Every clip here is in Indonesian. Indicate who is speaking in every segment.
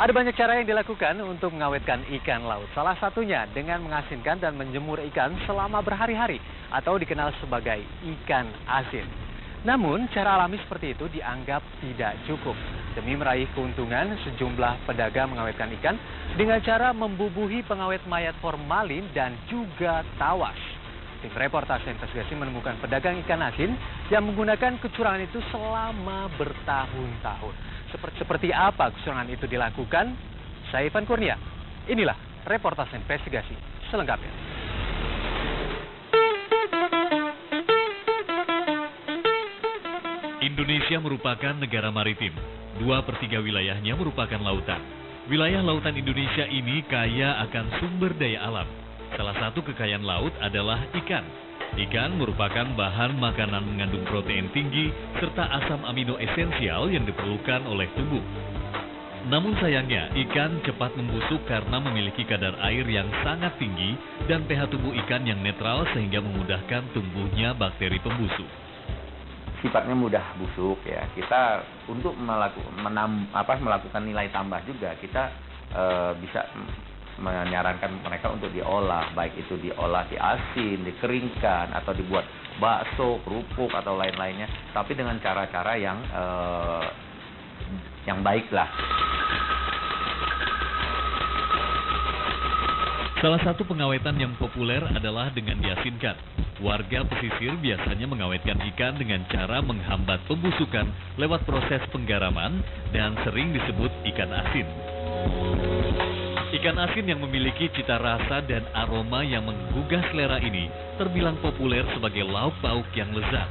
Speaker 1: Ada banyak cara yang dilakukan untuk mengawetkan ikan laut. Salah satunya dengan mengasinkan dan menjemur ikan selama berhari-hari atau dikenal sebagai ikan asin. Namun, cara alami seperti itu dianggap tidak cukup. Demi meraih keuntungan, sejumlah pedagang mengawetkan ikan dengan cara membubuhi pengawet mayat formalin dan juga tawas. Tim reportase investigasi menemukan pedagang ikan asin yang menggunakan kecurangan itu selama bertahun-tahun. Seperti apa kecurangan itu dilakukan? Saya Ivan Kurnia. Inilah reportase investigasi selengkapnya.
Speaker 2: Indonesia merupakan negara maritim. 2/3 wilayahnya merupakan lautan. Wilayah lautan Indonesia ini kaya akan sumber daya alam. Salah satu kekayaan laut adalah ikan. Ikan merupakan bahan makanan mengandung protein tinggi serta asam amino esensial yang diperlukan oleh tubuh. Namun sayangnya, ikan cepat membusuk karena memiliki kadar air yang sangat tinggi dan pH tubuh ikan yang netral sehingga memudahkan tumbuhnya bakteri pembusuk.
Speaker 3: Sifatnya mudah busuk ya. Kita untuk melakukan nilai tambah juga kita bisa menyarankan mereka untuk diolah, baik itu diolah di asin, dikeringkan atau dibuat bakso, kerupuk atau lain-lainnya, tapi dengan cara-cara yang baik lah.
Speaker 2: Salah satu pengawetan yang populer adalah dengan diasinkan. Warga pesisir biasanya mengawetkan ikan dengan cara menghambat pembusukan lewat proses penggaraman dan sering disebut ikan asin. Ikan asin yang memiliki cita rasa dan aroma yang menggugah selera ini terbilang populer sebagai lauk pauk yang lezat.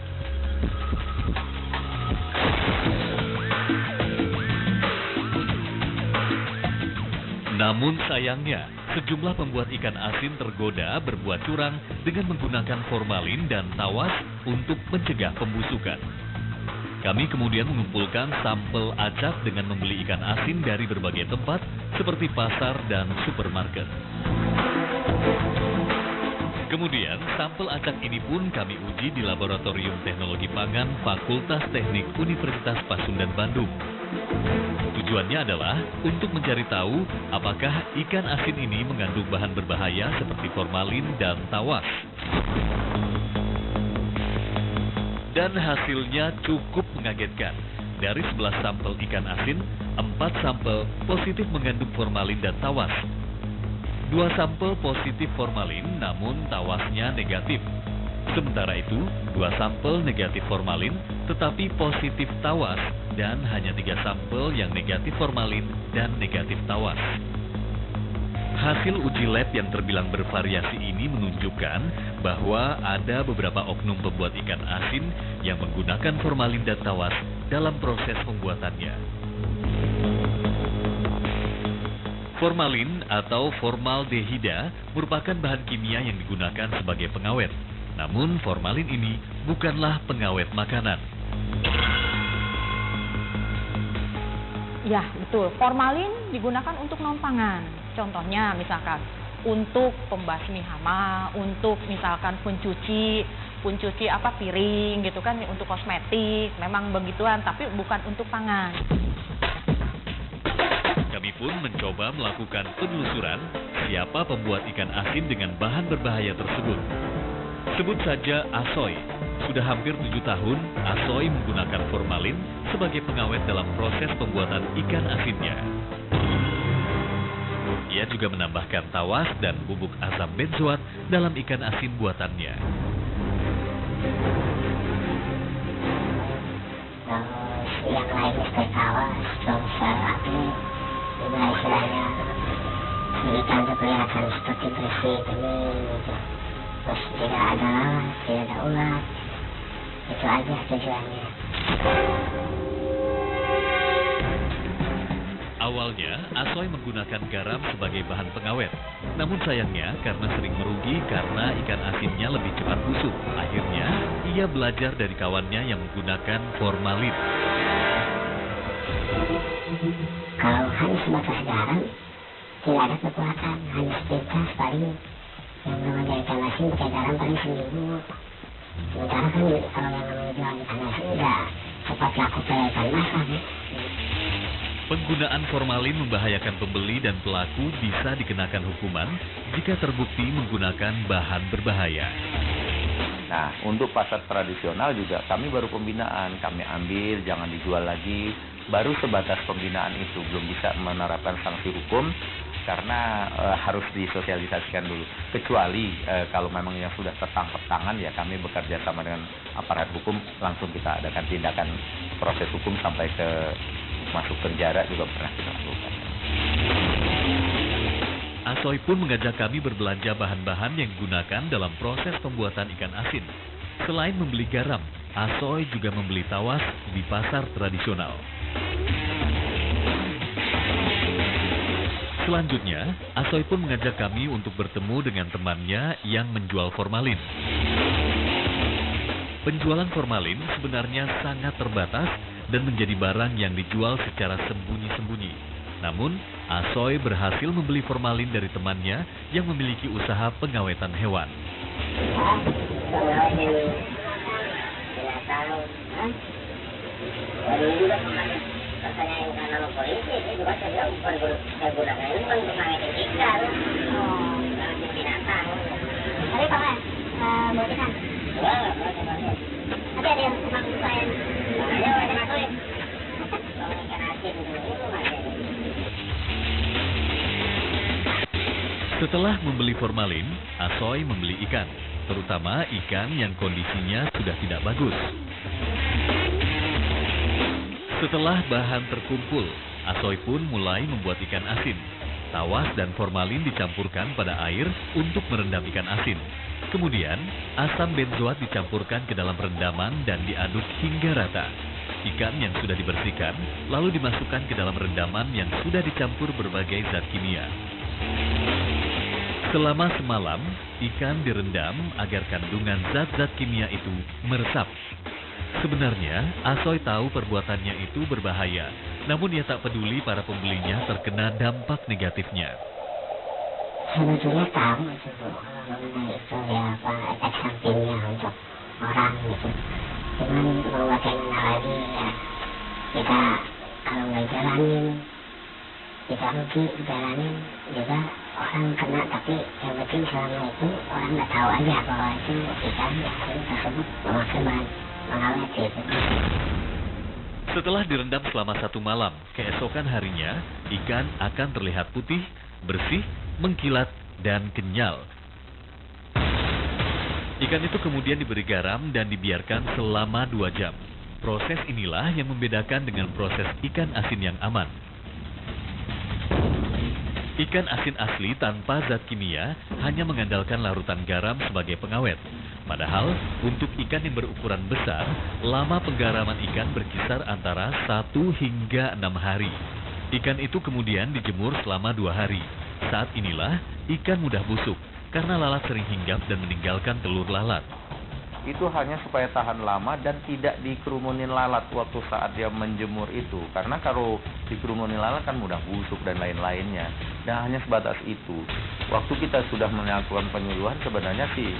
Speaker 2: Namun sayangnya, sejumlah pembuat ikan asin tergoda berbuat curang dengan menggunakan formalin dan tawas untuk mencegah pembusukan. Kami kemudian mengumpulkan sampel acak dengan membeli ikan asin dari berbagai tempat seperti pasar dan supermarket. Kemudian, sampel acak ini pun kami uji di Laboratorium Teknologi Pangan Fakultas Teknik Universitas Pasundan Bandung. Tujuannya adalah untuk mencari tahu apakah ikan asin ini mengandung bahan berbahaya seperti formalin dan tawas. Dan hasilnya cukup mengagetkan. Dari 11 sampel ikan asin, 4 sampel positif mengandung formalin dan tawas. 2 sampel positif formalin, namun tawasnya negatif. Sementara itu, 2 sampel negatif formalin, tetapi positif tawas, dan hanya 3 sampel yang negatif formalin dan negatif tawas. Hasil uji lab yang terbilang bervariasi ini menunjukkan bahwa ada beberapa oknum pembuat ikan asin yang menggunakan formalin dan tawas dalam proses pembuatannya. Formalin atau formaldehida merupakan bahan kimia yang digunakan sebagai pengawet. Namun formalin ini bukanlah pengawet makanan.
Speaker 4: Ya, betul. Formalin digunakan untuk non-pangan. Contohnya misalkan untuk pembasmi hama, untuk misalkan pencuci piring gitu kan, untuk kosmetik, memang begituan, tapi bukan untuk pangan.
Speaker 2: Kami pun mencoba melakukan penelusuran siapa pembuat ikan asin dengan bahan berbahaya tersebut. Sebut saja Asoy. Sudah hampir 7 tahun, Asoy menggunakan formalin sebagai pengawet dalam proses pembuatan ikan asinnya. Ia juga menambahkan tawas dan bubuk asam benzoat dalam ikan asin buatannya.
Speaker 5: Terus yang lain seperti tawas, tongsel, api, juga istilahnya ikan itu kelihatan seperti bersih, bening gitu. Terus tidak ada lalat, tidak ada ulat. Itu aja tujuannya.
Speaker 2: Awalnya, Asoy menggunakan garam sebagai bahan pengawet. Namun sayangnya, karena sering merugi karena ikan asinnya lebih cepat busuk. Akhirnya, ia belajar dari kawannya yang menggunakan formalin.
Speaker 5: Kalau hanya sebatas garam, tidak ada kekuatan. Hanya sepintas paling. Yang namanya ikan asin pakai garam paling seminggu. Sementara kan kalau yang namanya jual ikan asin, udah cepat laku kayak ikan mas kan.
Speaker 2: Penggunaan formalin membahayakan pembeli dan pelaku bisa dikenakan hukuman jika terbukti menggunakan bahan berbahaya.
Speaker 3: Nah, untuk pasar tradisional juga kami baru pembinaan, kami ambil, jangan dijual lagi. Baru sebatas pembinaan itu, belum bisa menerapkan sanksi hukum karena harus disosialisasikan dulu. Kecuali kalau memang yang sudah tertangkap tangan, ya kami bekerja sama dengan aparat hukum, langsung kita adakan tindakan proses hukum sampai ke masuk penjara juga pernah kita lakukan.
Speaker 2: Asoy pun mengajak kami berbelanja bahan-bahan yang digunakan dalam proses pembuatan ikan asin. Selain membeli garam, Asoy juga membeli tawas di pasar tradisional. Selanjutnya, Asoy pun mengajak kami untuk bertemu dengan temannya yang menjual formalin. Penjualan formalin sebenarnya sangat terbatas dan menjadi barang yang dijual secara sembunyi-sembunyi. Namun, Asoy berhasil membeli formalin dari temannya yang memiliki usaha pengawetan hewan. Setelah membeli formalin, Asoy membeli ikan, terutama ikan yang kondisinya sudah tidak bagus. Setelah bahan terkumpul, Asoy pun mulai membuat ikan asin. Tawas dan formalin dicampurkan pada air untuk merendam ikan asin. Kemudian, asam benzoat dicampurkan ke dalam rendaman dan diaduk hingga rata. Ikan yang sudah dibersihkan, lalu dimasukkan ke dalam rendaman yang sudah dicampur berbagai zat kimia. Selama semalam, ikan direndam agar kandungan zat-zat kimia itu meresap. Sebenarnya, Asoy tahu perbuatannya itu berbahaya, namun ia tak peduli para pembelinya terkena dampak negatifnya.
Speaker 5: Sebetulnya tahu itu mengenai itu ya apa efek sampingnya untuk orang gitu. Cuman mau bagaimana lagi ya, kita kalau nggak jalanin, kita rugi, jalanin juga orang kena, tapi yang penting selama itu orang nggak tahu aja bahwa itu ikan asin tersebut memakai bahan pengawet gitu.
Speaker 2: Setelah direndam selama 1 malam, keesokan harinya ikan akan terlihat putih, bersih, mengkilat, dan kenyal. Ikan itu kemudian diberi garam dan dibiarkan selama 2 jam. Proses inilah yang membedakan dengan proses ikan asin yang aman. Ikan asin asli tanpa zat kimia hanya mengandalkan larutan garam sebagai pengawet. Padahal, untuk ikan yang berukuran besar, lama penggaraman ikan berkisar antara 1 hingga 6 hari. Ikan itu kemudian dijemur selama 2 hari. Saat inilah, ikan mudah busuk karena lalat sering hinggap dan meninggalkan telur lalat.
Speaker 3: Itu hanya supaya tahan lama dan tidak dikerumunin lalat waktu saat dia menjemur itu. Karena kalau dikerumunin lalat kan mudah busuk dan lain-lainnya. Dan hanya sebatas itu. Waktu kita sudah melakukan penyuluhan sebenarnya sih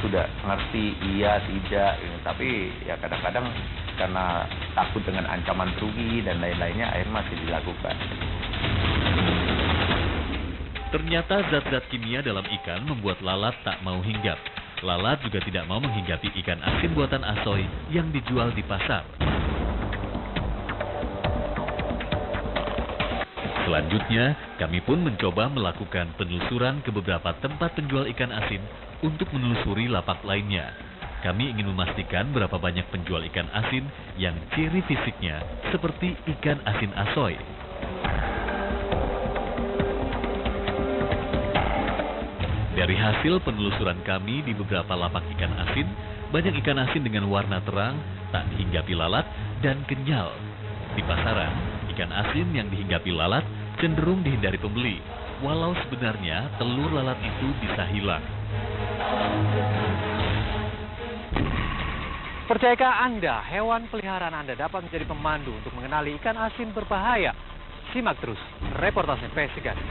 Speaker 3: sudah ngerti iya tidak. Tapi ya kadang-kadang karena takut dengan ancaman rugi dan lain-lainnya akhirnya masih dilakukan.
Speaker 2: Ternyata zat-zat kimia dalam ikan membuat lalat tak mau hinggap. Lalat juga tidak mau menghinggapi ikan asin buatan Asoy yang dijual di pasar. Selanjutnya, kami pun mencoba melakukan penelusuran ke beberapa tempat penjual ikan asin untuk menelusuri lapak lainnya. Kami ingin memastikan berapa banyak penjual ikan asin yang ciri fisiknya seperti ikan asin Asoy. Dari hasil penelusuran kami di beberapa lapak ikan asin, banyak ikan asin dengan warna terang, tak dihinggapi lalat, dan kenyal. Di pasaran, ikan asin yang dihinggapi lalat cenderung dihindari pembeli, walau sebenarnya telur lalat itu bisa hilang.
Speaker 1: Percayakah Anda hewan peliharaan Anda dapat menjadi pemandu untuk mengenali ikan asin berbahaya? Simak terus reportase investigasi.